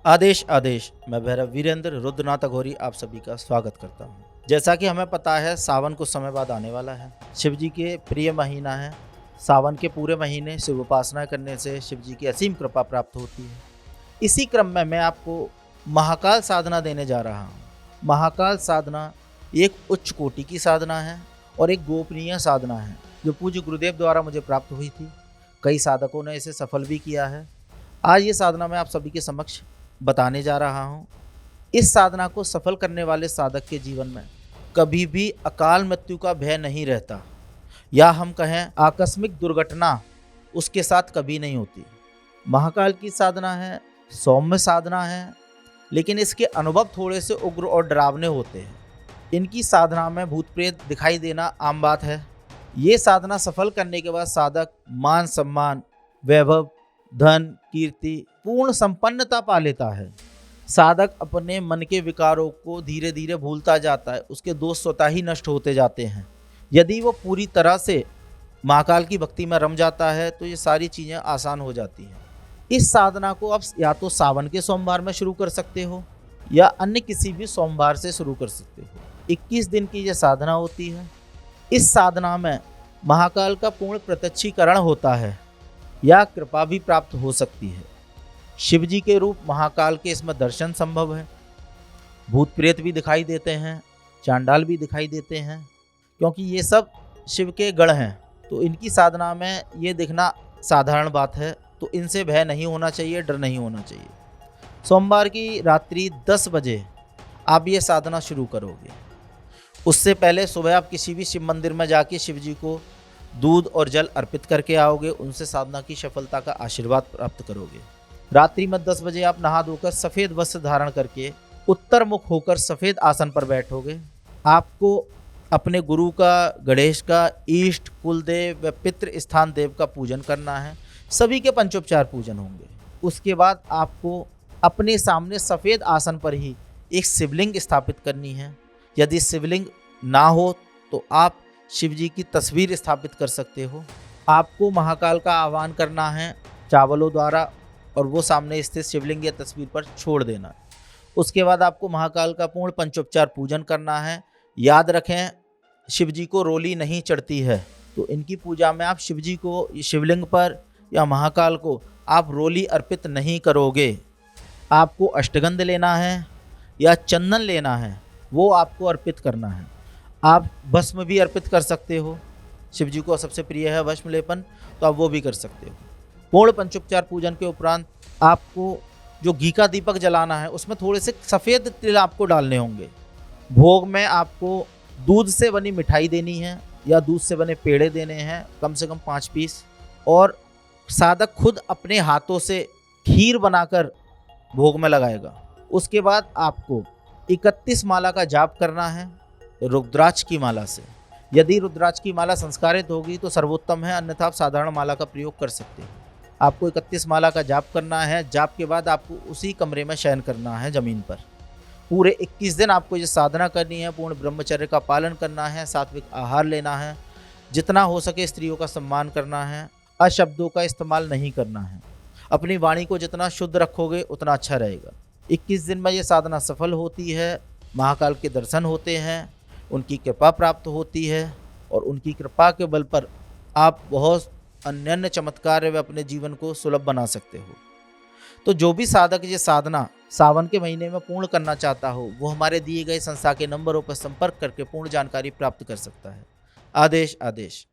आदेश आदेश। मैं भैरव वीरेंद्र रुद्रनाथ अघोरी आप सभी का स्वागत करता हूँ। जैसा कि हमें पता है, सावन कुछ समय बाद आने वाला है। शिव जी के प्रिय महीना है। सावन के पूरे महीने शिव उपासना करने से शिव जी की असीम कृपा प्राप्त होती है। इसी क्रम में मैं आपको महाकाल साधना देने जा रहा हूँ। महाकाल साधना एक उच्च कोटि की साधना है और एक गोपनीय साधना है जो पूज्य गुरुदेव द्वारा मुझे प्राप्त हुई थी। कई साधकों ने इसे सफल भी किया है। आज ये साधना मैं आप सभी के समक्ष बताने जा रहा हूँ। इस साधना को सफल करने वाले साधक के जीवन में कभी भी अकाल मृत्यु का भय नहीं रहता, या हम कहें आकस्मिक दुर्घटना उसके साथ कभी नहीं होती। महाकाल की साधना है, सौम्य साधना है, लेकिन इसके अनुभव थोड़े से उग्र और डरावने होते हैं। इनकी साधना में भूत प्रेत दिखाई देना आम बात है। ये साधना सफल करने के बाद साधक मान सम्मान, वैभव, धन, कीर्ति, पूर्ण संपन्नता पा लेता है। साधक अपने मन के विकारों को धीरे धीरे भूलता जाता है। उसके दोष स्वतः ही नष्ट होते जाते हैं। यदि वो पूरी तरह से महाकाल की भक्ति में रम जाता है तो ये सारी चीज़ें आसान हो जाती हैं। इस साधना को आप या तो सावन के सोमवार में शुरू कर सकते हो या अन्य किसी भी सोमवार से शुरू कर सकते हो। 21 दिन की ये साधना होती है। इस साधना में महाकाल का पूर्ण प्रत्यक्षीकरण होता है या कृपा भी प्राप्त हो सकती है। शिव जी के रूप महाकाल के इसमें दर्शन संभव है। भूत प्रेत भी दिखाई देते हैं, चांडाल भी दिखाई देते हैं, क्योंकि ये सब शिव के गण हैं। तो इनकी साधना में ये दिखना साधारण बात है। तो इनसे भय नहीं होना चाहिए, डर नहीं होना चाहिए। सोमवार की रात्रि 10 बजे आप ये साधना शुरू करोगे। उससे पहले सुबह आप किसी भी शिव मंदिर में जाके शिव जी को दूध और जल अर्पित करके आओगे। उनसे साधना की सफलता का आशीर्वाद प्राप्त करोगे। रात्रि में 10 बजे आप नहा धोकर सफ़ेद वस्त्र धारण करके उत्तर मुख होकर सफ़ेद आसन पर बैठोगे। आपको अपने गुरु का, गणेश का, इष्ट, कुलदेव व पितृ स्थान देव का पूजन करना है। सभी के पंचोपचार पूजन होंगे। उसके बाद आपको अपने सामने सफ़ेद आसन पर ही एक शिवलिंग स्थापित करनी है। यदि शिवलिंग ना हो तो आप शिव जी की तस्वीर स्थापित कर सकते हो। आपको महाकाल का आह्वान करना है चावलों द्वारा और वो सामने स्थित शिवलिंग या तस्वीर पर छोड़ देना। उसके बाद आपको महाकाल का पूर्ण पंचोपचार पूजन करना है। याद रखें, शिव जी को रोली नहीं चढ़ती है, तो इनकी पूजा में आप शिव जी को, शिवलिंग पर या महाकाल को आप रोली अर्पित नहीं करोगे। आपको अष्टगंध लेना है या चंदन लेना है, वो आपको अर्पित करना है। आप भस्म भी अर्पित कर सकते हो। शिव जी को सबसे प्रिय है भस्म लेपन, तो आप वो भी कर सकते हो। पूर्ण पंचोपचार पूजन के उपरांत आपको जो घी का दीपक जलाना है उसमें थोड़े से सफ़ेद तिल आपको डालने होंगे। भोग में आपको दूध से बनी मिठाई देनी है या दूध से बने पेड़े देने हैं, कम से कम 5 पीस। और साधक खुद अपने हाथों से खीर बनाकर भोग में लगाएगा। उसके बाद आपको 31 माला का जाप करना है रुद्राक्ष की माला से। यदि रुद्राक्ष की माला संस्कारित होगी तो सर्वोत्तम है, अन्यथा आप साधारण माला का प्रयोग कर सकते हैं। आपको 31 माला का जाप करना है। जाप के बाद आपको उसी कमरे में शयन करना है, ज़मीन पर। पूरे 21 दिन आपको ये साधना करनी है। पूर्ण ब्रह्मचर्य का पालन करना है, सात्विक आहार लेना है, जितना हो सके स्त्रियों का सम्मान करना है, अशब्दों का इस्तेमाल नहीं करना है। अपनी वाणी को जितना शुद्ध रखोगे उतना अच्छा रहेगा। 21 दिन में ये साधना सफल होती है। महाकाल के दर्शन होते हैं, उनकी कृपा प्राप्त होती है और उनकी कृपा के बल पर आप बहुत अन्य चमत्कार व अपने जीवन को सुलभ बना सकते हो। तो जो भी साधक ये साधना सावन के महीने में पूर्ण करना चाहता हो, वो हमारे दिए गए संस्था के नंबरों पर संपर्क करके पूर्ण जानकारी प्राप्त कर सकता है। आदेश आदेश।